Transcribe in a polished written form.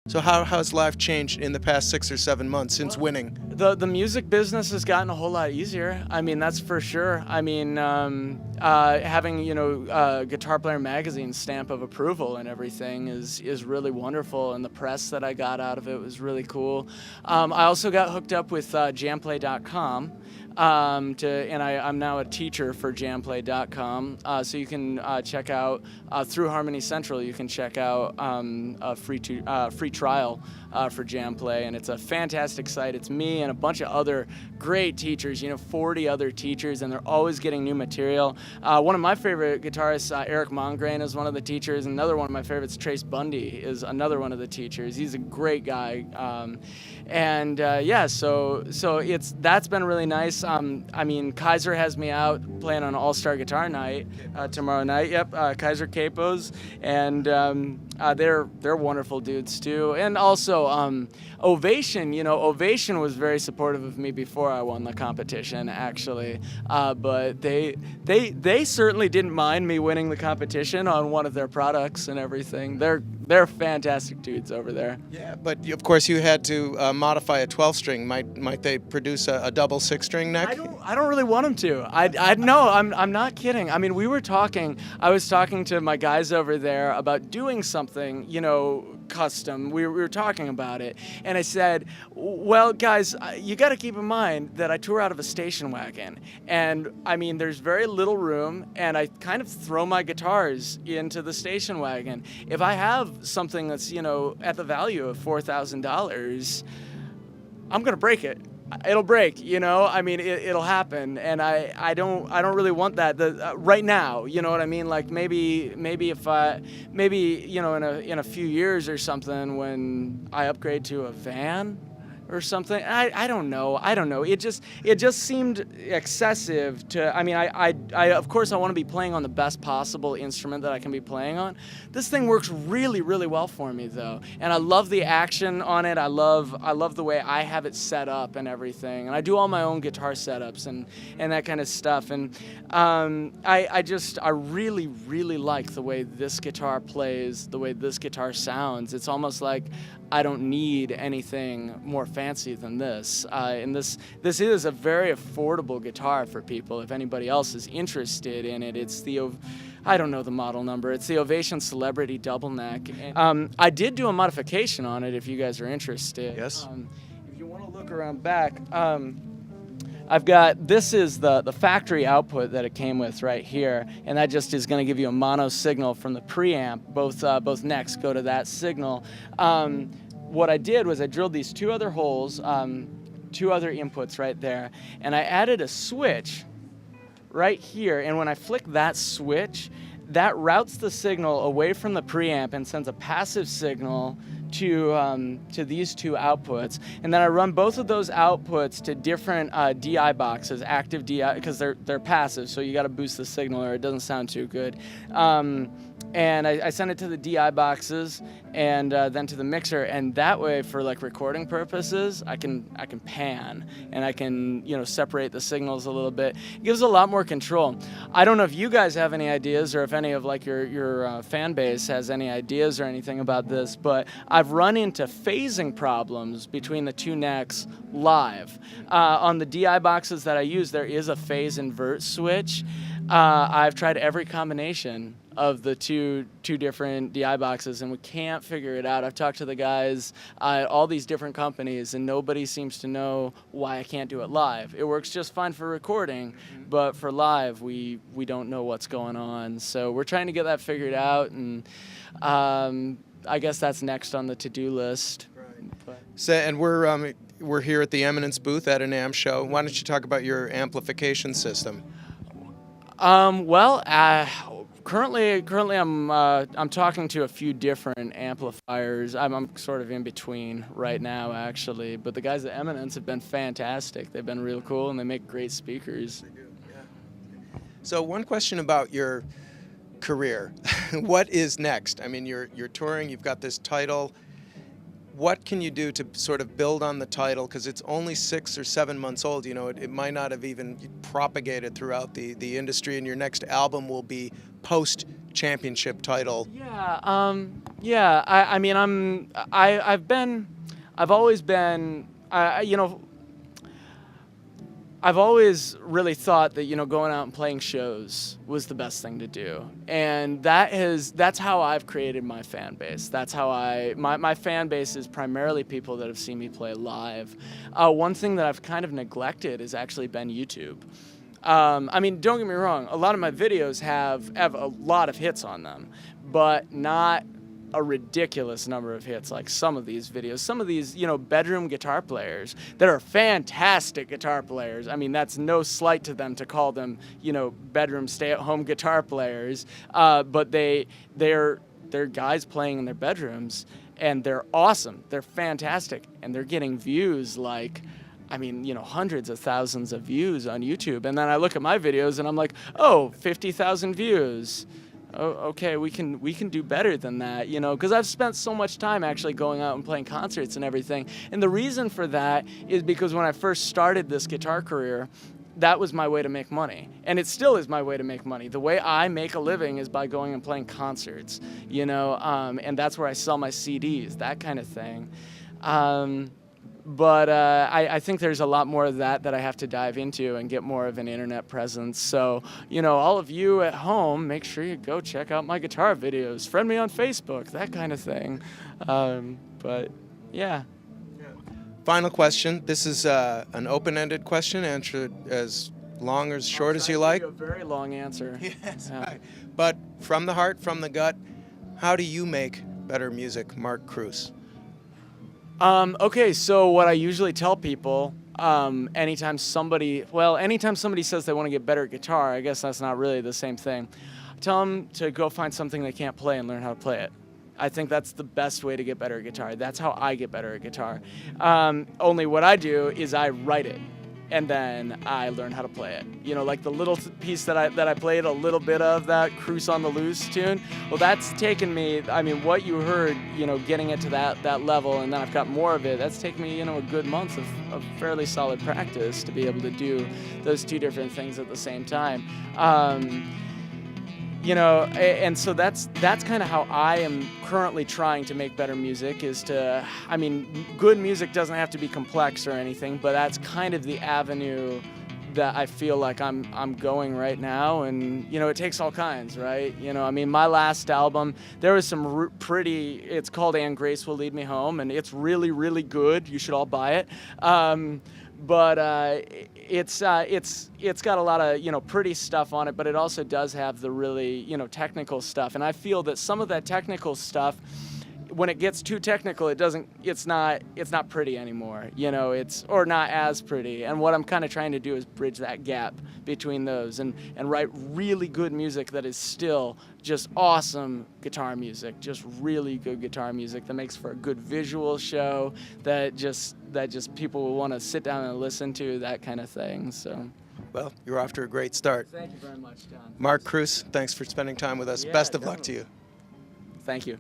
So how has life changed in the past 6 or 7 months since winning? The music business has gotten a whole lot easier. I mean, that's for sure. I mean, having Guitar Player Magazine's stamp of approval and everything is really wonderful, and the press that I got out of it was really cool. I also got hooked up with jamplay.com. I'm now a teacher for jamplay.com, so you can check out through Harmony Central. You can check out a free trial for Jamplay, and it's a fantastic site. It's me and a bunch of other great teachers, 40 other teachers, and they're always getting new material. One of my favorite guitarists, Eric Mongrain, is one of the teachers. Another one of my favorites, Trace Bundy, is another one of the teachers. He's a great guy, so that's been really nice. I mean, Kaiser has me out playing on All-Star Guitar Night tomorrow night. Yep, Kaiser Capos, and they're wonderful dudes too. And also Ovation. Ovation was very supportive of me before I won the competition, actually. But they certainly didn't mind me winning the competition on one of their products and everything. They're fantastic dudes over there. Yeah, but of course you had to modify a 12-string. Might they produce a double 6-string neck? I don't really want them to. No, I'm not kidding. I mean, I was talking to my guys over there about doing something, custom. We were talking about it, and I said, well, guys, you got to keep in mind that I tour out of a station wagon, and I mean, there's very little room, and I kind of throw my guitars into the station wagon. If I have something that's, at the value of $4,000, I'm gonna break it. It'll break, I mean, it'll happen, and I don't really want that right now, you know what I mean? Like maybe if in a few years or something, when I upgrade to a van or something. I don't know. It just seemed excessive to. I mean, I of course I want to be playing on the best possible instrument that I can be playing on. This thing works really, really well for me though, and I love the action on it. I love the way I have it set up and everything, and I do all my own guitar setups and that kind of stuff. And I really, really like the way this guitar plays, the way this guitar sounds. It's almost like I don't need anything more fancy than this. And this is a very affordable guitar for people. If anybody else is interested in it, it's I don't know the model number. It's the Ovation Celebrity Double Neck. I did do a modification on it if you guys are interested. Yes. If you want to look around back, this is the factory output that it came with right here, and that just is going to give you a mono signal from the preamp. Both necks go to that signal. What I did was I drilled these two other holes, two other inputs right there, and I added a switch right here, and when I flick that switch, that routes the signal away from the preamp and sends a passive signal to these two outputs, and then I run both of those outputs to different DI boxes, active DI, because they're passive, so you got to boost the signal or it doesn't sound too good. And I send it to the DI boxes and then to the mixer, and that way, for like recording purposes, I can pan and I can separate the signals a little bit. It gives a lot more control. I don't know if you guys have any ideas, or if any of like your fan base has any ideas or anything about this, but I've run into phasing problems between the two necks live. On the DI boxes that I use, there is a phase invert switch. I've tried every combination of the two different DI boxes, and we can't figure it out. I've talked to the guys at all these different companies, and nobody seems to know why I can't do it live. It works just fine for recording, but for live, we don't know what's going on. So we're trying to get that figured out, and I guess that's next on the to-do list. Right. So, and we're here at the Eminence booth at a NAMM show. Why don't you talk about your amplification system? Currently I'm talking to a few different amplifiers. I'm sort of in between right now, actually. But the guys at Eminence have been fantastic. They've been real cool, and they make great speakers. They do, yeah. So one question about your career. What is next? I mean, you're touring. You've got this title. What can you do to sort of build on the title? Because it's only 6 or 7 months old. It might not have even propagated throughout the industry, and your next album will be post-championship title? Yeah. I mean, I've always been, I've always really thought that, going out and playing shows was the best thing to do. And that's how I've created my fan base. That's how my fan base is primarily people that have seen me play live. One thing that I've kind of neglected has actually been YouTube. I mean, don't get me wrong, a lot of my videos have a lot of hits on them, but not a ridiculous number of hits like some of these videos. Some of these, bedroom guitar players that are fantastic guitar players. I mean, that's no slight to them to call them, bedroom stay-at-home guitar players, but they're guys playing in their bedrooms, and they're awesome. They're fantastic, and they're getting views like, hundreds of thousands of views on YouTube. And then I look at my videos and I'm like, oh, 50,000 views. Oh, okay, we can do better than that, because I've spent so much time actually going out and playing concerts and everything. And the reason for that is because when I first started this guitar career, that was my way to make money. And it still is my way to make money. The way I make a living is by going and playing concerts, and that's where I sell my CDs, that kind of thing. But I think there's a lot more of that I have to dive into and get more of an internet presence. So, all of you at home, make sure you go check out my guitar videos. Friend me on Facebook, that kind of thing. But, yeah. Final question. This is an open-ended question. Answer it as long or as short as you like. A very long answer. Yes, Yeah. right. But from the heart, from the gut, how do you make better music, Mark Kroos? Okay, so what I usually tell people, anytime somebody says they want to get better at guitar, I guess that's not really the same thing. I tell them to go find something they can't play and learn how to play it. I think that's the best way to get better at guitar. That's how I get better at guitar. Only what I do is I write it, and then I learn how to play it. Like the little piece that I played a little bit of, that Kroos on the Loose tune. Well, that's taken me, what you heard, getting it to that level, and then I've got more of it. That's taken me, a good month of fairly solid practice to be able to do those two different things at the same time. And so that's kind of how I am currently trying to make better music, is to, good music doesn't have to be complex or anything, but that's kind of the avenue that I feel like I'm going right now. And, it takes all kinds, right? My last album, there was some it's called And Grace Will Lead Me Home, and it's really, really good. You should all buy it. But it's got a lot of pretty stuff on it, but it also does have the really technical stuff. And I feel that some of that technical stuff, when it gets too technical, it's not pretty anymore. Or not as pretty. And what I'm kind of trying to do is bridge that gap between those and write really good music that is still just awesome guitar music, just really good guitar music that makes for a good visual show, that just people will want to sit down and listen to, that kind of thing. So, well, you're off to a great start. Thank you very much, John. Mark Kroos, thanks for spending time with us. Yeah, Best of luck to you. Thank you.